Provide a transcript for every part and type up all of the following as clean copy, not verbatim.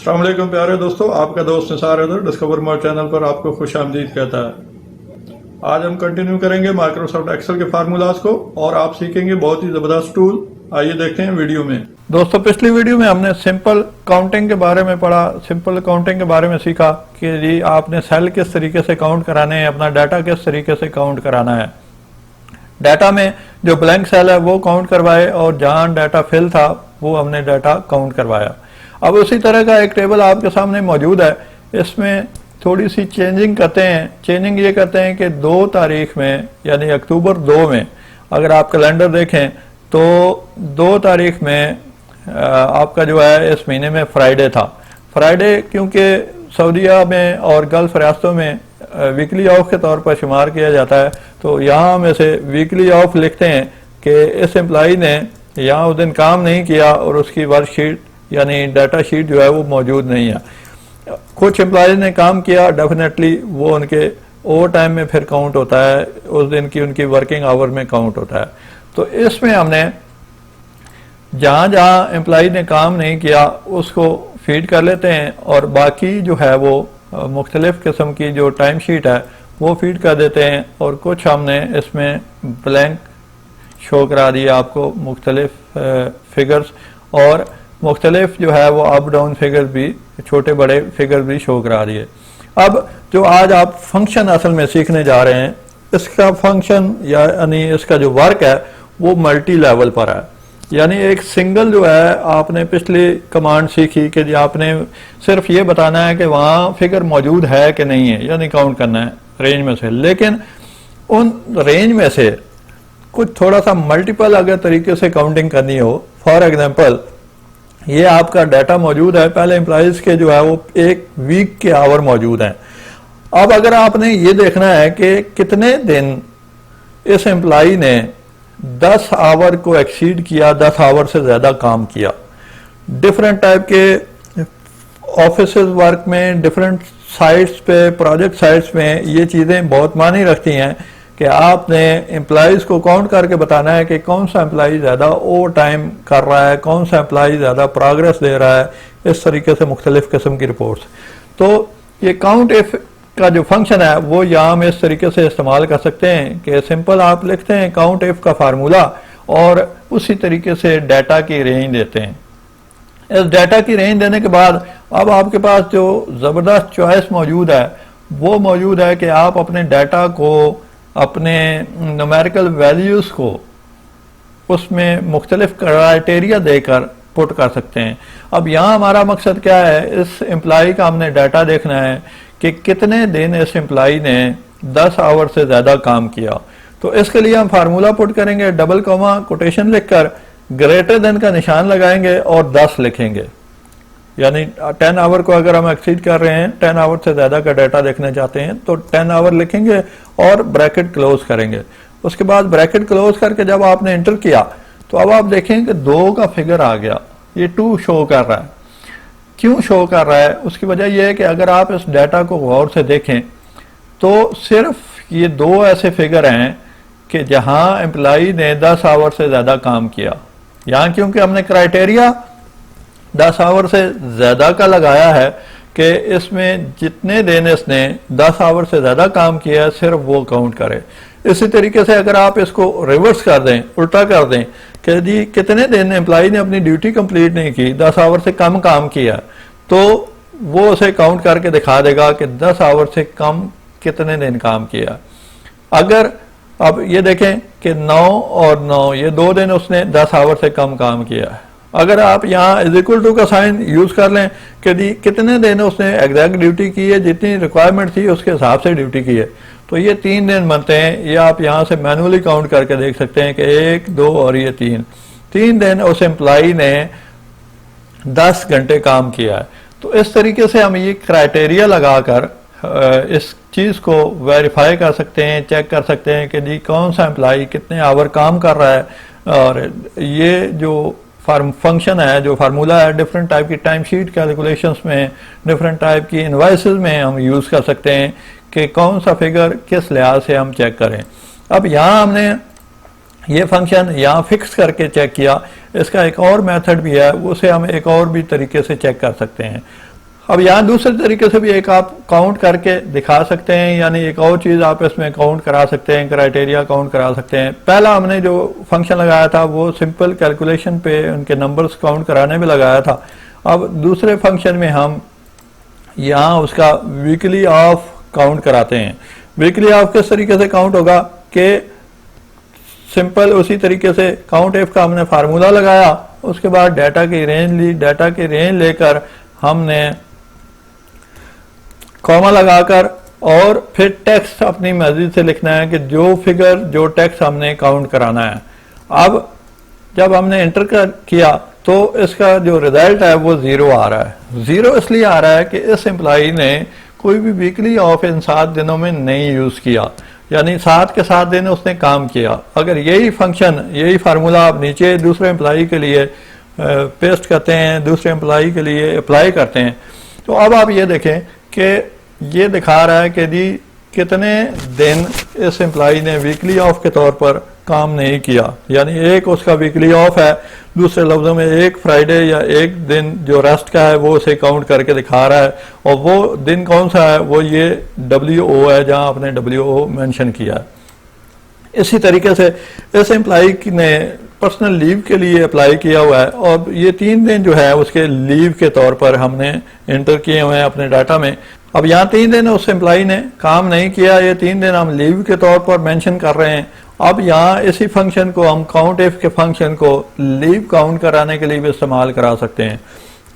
अस्सलाम वालेकुम प्यारे दोस्तों, आपका दोस्त निसार हैदर डिस्कवर मोर चैनल पर आपको खुश आमदीद कहता है। आज हम कंटिन्यू करेंगे माइक्रोसॉफ्ट एक्सेल के फार्मूलाज को और आप सीखेंगे बहुत ही ज़बरदस्त टूल। आइए देखते हैं वीडियो में। दोस्तों, पिछली वीडियो में हमने सिंपल काउंटिंग के बारे में पढ़ा। सिंपल काउंटिंग के बारे में सीखा कि जी आपने सेल किस तरीके से काउंट कराने हैं, अपना डाटा किस तरीके से काउंट कराना है। डाटा में जो ब्लैंक सेल है वो काउंट करवाए और जहां डाटा फिल था वो हमने डाटा काउंट करवाया। अब उसी तरह का एक टेबल आपके सामने मौजूद है। इसमें थोड़ी सी चेंजिंग करते हैं। चेंजिंग ये करते हैं कि 2 तारीख में यानी अक्टूबर 2 में अगर आप कैलेंडर देखें तो 2 तारीख में आपका जो है इस महीने में फ्राइडे था। फ्राइडे क्योंकि सऊदीया में और गल्फ रियासतों में वीकली ऑफ के तौर पर शुमार किया जाता है, तो यहाँ हम इसे वीकली ऑफ लिखते हैं कि इस एम्प्लॉई ने यहाँ उस दिन काम नहीं किया और उसकी वर्कशीट यानी डाटा शीट जो है वो मौजूद नहीं है। कुछ एम्प्लॉयज ने काम किया, डेफिनेटली वो उनके ओवर टाइम में फिर काउंट होता है, उस दिन की उनकी वर्किंग आवर में काउंट होता है। तो इसमें हमने जहाँ जहाँ एम्प्लॉय ने काम नहीं किया उसको फीड कर लेते हैं और बाकी जो है वो मुख्तलिफ किस्म की जो टाइम शीट है वो फीड कर देते हैं। और कुछ हमने इसमें ब्लैंक शो करा दिया आपको, मुख्तलिफ फिगर्स और मुख्तलिफ जो है वो अप डाउन फिगर भी, छोटे बड़े फिगर भी शो करा दिए। अब जो आज आप फंक्शन असल में सीखने जा रहे हैं, इसका फंक्शन यानी इसका जो वर्क है वो मल्टी लेवल पर है। यानी एक सिंगल जो है आपने पिछली कमांड सीखी कि जी आपने सिर्फ ये बताना है कि वहाँ फिगर मौजूद है कि नहीं है, यानी काउंट करना है रेंज में से। लेकिन उन रेंज में से कुछ थोड़ा सा मल्टीपल अगर तरीके से काउंटिंग करनी हो, फॉर एग्जाम्पल ये आपका डाटा मौजूद है, पहले एम्प्लॉइज के जो है वो एक वीक के आवर मौजूद हैं। अब अगर आपने ये देखना है कि कितने दिन इस एम्प्लॉई ने 10 आवर को एक्सीड किया, 10 आवर से ज्यादा काम किया। डिफरेंट टाइप के ऑफिस वर्क में, डिफरेंट साइट्स पे, प्रोजेक्ट साइट्स में ये चीजें बहुत मायने रखती हैं कि आपने एम्प्लॉइज को काउंट करके बताना है कि कौन सा एम्प्लॉई ज्यादा ओवर टाइम कर रहा है, कौन सा एम्प्लॉई ज्यादा प्रोग्रेस दे रहा है, इस तरीके से मुख्तलिफ किस्म की रिपोर्ट्स। तो ये काउंट इफ का जो फंक्शन है वो यहाँ हम इस तरीके से इस्तेमाल कर सकते हैं कि सिंपल आप लिखते हैं काउंट इफ का फार्मूला और उसी तरीके से डाटा की रेंज देते हैं। इस डाटा की रेंज देने के बाद अब आपके पास जो जबरदस्त चॉइस मौजूद है वो मौजूद है कि आप अपने डाटा को, अपने न्यूमेरिकल वैल्यूज को उसमें मुख्तलिफ क्राइटेरिया देकर पुट कर सकते हैं। अब यहाँ हमारा मकसद क्या है, इस एम्प्लॉई का हमने डाटा देखना है कि कितने दिन इस एम्प्लॉई ने 10 आवर से ज्यादा काम किया। तो इसके लिए हम फार्मूला पुट करेंगे, डबल कॉमा कोटेशन लिखकर ग्रेटर देन का निशान लगाएंगे और 10 लिखेंगे। यानी 10 आवर को अगर हम एक्सीड कर रहे हैं, 10 आवर से ज्यादा का डाटा देखना चाहते हैं तो 10 आवर लिखेंगे और ब्रैकेट क्लोज करेंगे। उसके बाद ब्रैकेट क्लोज करके जब आपने एंटर किया तो अब आप देखें कि 2 का फिगर आ गया, ये 2 शो कर रहा है। क्यों शो कर रहा है? उसकी वजह यह है कि अगर आप इस डाटा को गौर से देखें तो सिर्फ ये 2 ऐसे फिगर हैं कि जहां एम्प्लॉई ने 10 आवर से ज्यादा काम किया। यहां क्योंकि हमने क्राइटेरिया 10 आवर से ज्यादा का लगाया है कि इसमें जितने दिन इसने 10 आवर से ज्यादा काम किया है सिर्फ वो काउंट करे। इसी तरीके से अगर आप इसको रिवर्स कर दें, उल्टा कर दें कि जी कितने दिन एम्प्लॉई ने अपनी ड्यूटी कंप्लीट नहीं की, 10 आवर से कम काम किया, तो वो उसे काउंट करके दिखा देगा कि 10 आवर से कम कितने दिन काम किया। अगर अब ये देखें कि 9 और 9 ये 2 दिन उसने 10 आवर से कम काम किया है। अगर आप यहाँ इज इक्वल टू का साइन यूज कर लें कि जी कितने दिन उसने एग्जैक्ट ड्यूटी की है, जितनी रिक्वायरमेंट थी उसके हिसाब से ड्यूटी की है, तो ये 3 दिन बनते हैं। ये आप यहाँ से मैनुअली काउंट करके देख सकते हैं कि 1, 2 और ये 3 दिन उस एम्प्लॉई ने 10 घंटे काम किया है। तो इस तरीके से हम ये क्राइटेरिया लगाकर इस चीज को वेरीफाई कर सकते हैं, चेक कर सकते हैं कि जी कौन सा एम्प्लॉई कितने आवर काम कर रहा है। और ये जो फंक्शन है, जो फार्मूला है, डिफरेंट टाइप की टाइम शीट कैलकुलेशंस में, डिफरेंट टाइप की इनवॉइसेस में हम यूज कर सकते हैं कि कौन सा फिगर किस लिहाज से हम चेक करें। अब यहाँ हमने ये फंक्शन यहाँ फिक्स करके चेक किया। इसका एक और मेथड भी है, उसे हम एक और भी तरीके से चेक कर सकते हैं। अब यहाँ दूसरे तरीके से भी एक आप काउंट करके दिखा सकते हैं, यानी एक और चीज आप इसमें काउंट करा सकते हैं, क्राइटेरिया काउंट करा सकते हैं। पहला हमने जो फंक्शन लगाया था वो सिंपल कैलकुलेशन पे उनके नंबर्स काउंट कराने में लगाया था। अब दूसरे फंक्शन में हम यहाँ उसका वीकली ऑफ काउंट कराते हैं। वीकली ऑफ किस तरीके से काउंट होगा कि सिंपल उसी तरीके से काउंट एफ का हमने फार्मूला लगाया, उसके बाद डाटा की रेंज ली, डाटा की रेंज लेकर हमने कॉमा लगाकर और फिर टेक्स्ट अपनी मर्जी से लिखना है कि जो फिगर जो टेक्स्ट हमने काउंट कराना है। अब जब हमने एंटर किया तो इसका जो रिजल्ट है वो 0 आ रहा है। 0 इसलिए आ रहा है कि इस एम्प्लॉई ने कोई भी वीकली ऑफ इन 7 दिनों में नहीं यूज किया, यानी 7 के 7 दिन उसने काम किया। अगर यही फंक्शन, यही फार्मूला आप नीचे दूसरे एम्प्लॉई के लिए पेस्ट करते हैं, दूसरे एम्प्लॉई के लिए अप्लाई करते हैं, तो अब आप ये देखें कि ये दिखा रहा है कि जी कितने दिन इस एम्प्लॉई ने वीकली ऑफ के तौर पर काम नहीं किया, यानी एक उसका वीकली ऑफ है, दूसरे लफ्जों में एक फ्राइडे या एक दिन जो रेस्ट का है वो उसे काउंट करके दिखा रहा है। और वो दिन कौन सा है, वो ये WO है जहां आपने WO मेंशन किया है। इसी तरीके से इस एम्प्लॉई ने पर्सनल लीव के लिए अप्लाई किया हुआ है और ये 3 दिन जो है उसके लीव के तौर पर हमने एंटर किए हुए हैं अपने डाटा में। अब यहाँ 3 दिन उस एम्प्लॉई ने काम नहीं किया, ये 3 दिन हम लीव के तौर पर मेंशन कर रहे हैं। अब यहाँ इसी फंक्शन को हम काउंट इफ के फंक्शन को लीव काउंट कराने के लिए भी इस्तेमाल करा सकते हैं।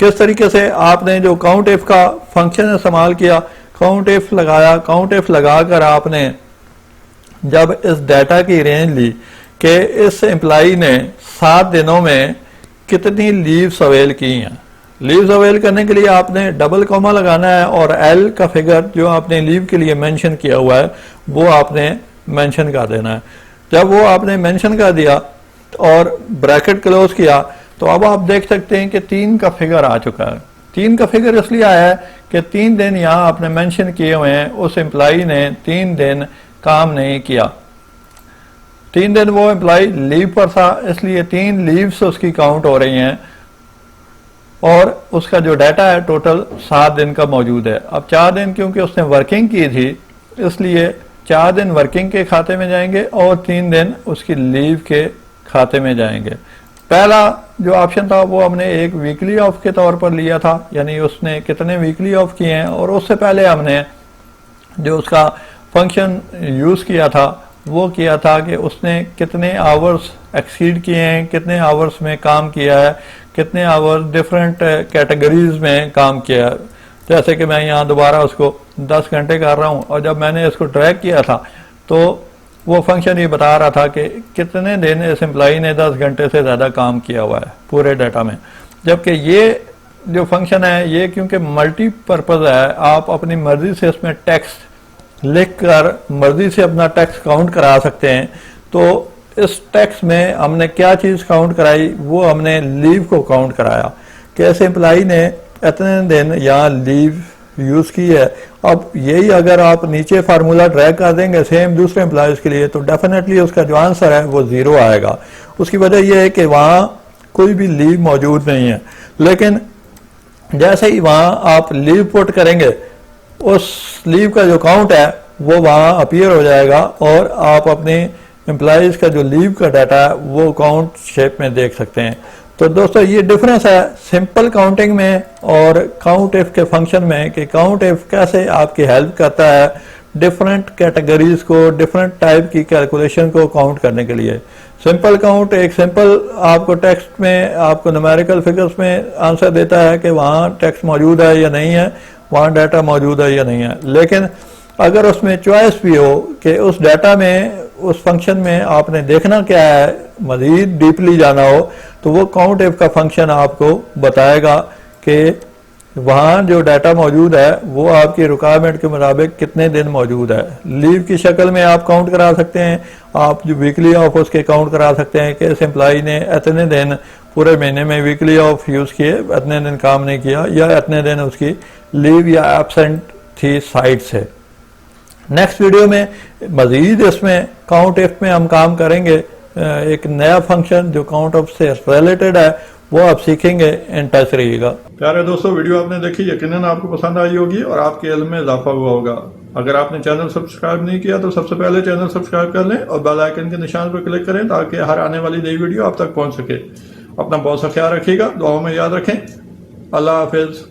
किस तरीके से, आपने जो काउंट इफ का फंक्शन इस्तेमाल किया, काउंट इफ लगाया, काउंट इफ लगाकर आपने जब इस डाटा की रेंज ली कि इस एम्प्लॉई ने 7 दिनों में कितनी लीव्स अवेल की हैं। लीव्स अवेल करने के लिए आपने डबल कॉमा लगाना है और एल का फिगर जो आपने लीव के लिए मेंशन किया हुआ है वो आपने मेंशन कर देना है। जब वो आपने मेंशन कर दिया और ब्रैकेट क्लोज किया तो अब आप देख सकते हैं कि 3 का फिगर आ चुका है। 3 का फिगर इसलिए आया है कि 3 दिन यहाँ आपने मेंशन किए हुए हैं, उस एम्प्लॉई ने 3 दिन काम नहीं किया। 3 दिन वो एम्प्लॉय लीव पर था, इसलिए 3 लीव्स उसकी काउंट हो रही हैं और उसका जो डाटा है टोटल 7 दिन का मौजूद है। अब 4 दिन क्योंकि उसने वर्किंग की थी इसलिए 4 दिन वर्किंग के खाते में जाएंगे और 3 दिन उसकी लीव के खाते में जाएंगे। पहला जो ऑप्शन था वो हमने एक वीकली ऑफ के तौर पर लिया था, यानी उसने कितने वीकली ऑफ किए हैं, और उससे पहले हमने जो उसका फंक्शन यूज किया था वो किया था कि उसने कितने आवर्स एक्सीड किए हैं, कितने आवर्स में काम किया है, कितने आवर्स डिफरेंट कैटेगरीज में काम किया है। जैसे कि मैं यहाँ दोबारा उसको 10 घंटे कर रहा हूँ और जब मैंने इसको ट्रैक किया था तो वो फंक्शन ये बता रहा था कि कितने दिन इस एम्प्लॉई ने 10 घंटे से ज़्यादा काम किया हुआ है पूरे डाटा में। जबकि ये जो फंक्शन है ये क्योंकि मल्टीपर्पज़ है, आप अपनी मर्जी से इसमें टेक्स्ट लिखकर मर्जी से अपना टैक्स काउंट करा सकते हैं। तो इस टैक्स में हमने क्या चीज काउंट कराई, वो हमने लीव को काउंट कराया कि ऐसे एम्प्लॉई ने इतने दिन यहाँ लीव यूज की है। अब यही अगर आप नीचे फार्मूला ड्रैग कर देंगे सेम दूसरे एम्प्लॉयज के लिए तो डेफिनेटली उसका जो आंसर है वो 0 आएगा। उसकी वजह यह है कि वहाँ कोई भी लीव मौजूद नहीं है, लेकिन जैसे ही वहाँ आप लीव पुट करेंगे उस लीव का जो काउंट है वो वहाँ अपीयर हो जाएगा और आप अपने एम्प्लॉयज का जो लीव का डाटा है वो काउंट शेप में देख सकते हैं। तो दोस्तों ये डिफरेंस है सिंपल काउंटिंग में और काउंट इफ के फंक्शन में कि काउंट इफ कैसे आपकी हेल्प करता है डिफरेंट कैटेगरीज को, डिफरेंट टाइप की कैलकुलेशन को काउंट करने के लिए। सिंपल काउंट एक सिंपल आपको टेक्स्ट में, आपको न्यूमेरिकल फिगर्स में आंसर देता है कि वहाँ टेक्स्ट मौजूद है या नहीं है, वहाँ डाटा मौजूद है या नहीं है। लेकिन अगर उसमें चॉइस भी हो कि उस डाटा में, उस फंक्शन में आपने देखना क्या है, मजीद डीपली जाना हो, तो वो काउंट इफ का फंक्शन आपको बताएगा कि वहाँ जो डाटा मौजूद है वो आपकी रिक्वायरमेंट के मुताबिक कितने दिन मौजूद है। लीव की शक्ल में आप काउंट करा सकते हैं, आप जो वीकली ऑफ उसके काउंट करा सकते हैं कि इस एम्प्लॉई ने इतने दिन पूरे महीने में वीकली ऑफ यूज किए, इतने दिन काम नहीं किया, या इतने दिन उसकी लीव या एब्सेंट थी साइट से। नेक्स्ट वीडियो में मजीद इसमें काउंट इफ में हम काम करेंगे, एक नया फंक्शन जो काउंट ऑफ से रिलेटेड है वो आप सीखेंगे एंड टच रहिएगा। प्यारे दोस्तों, वीडियो आपने देखी, यकीनन आपको पसंद आई होगी और आपके इल्म में इजाफा हुआ होगा। अगर आपने चैनल सब्सक्राइब नहीं किया तो सबसे पहले चैनल सब्सक्राइब कर लें और बेल आइकन के निशान पर क्लिक करें ताकि हर आने वाली नई वीडियो आप तक पहुंच सके। अपना बहुत सा ख्याल रखिएगा, दुआओं में याद रखें। अल्लाह हाफिज।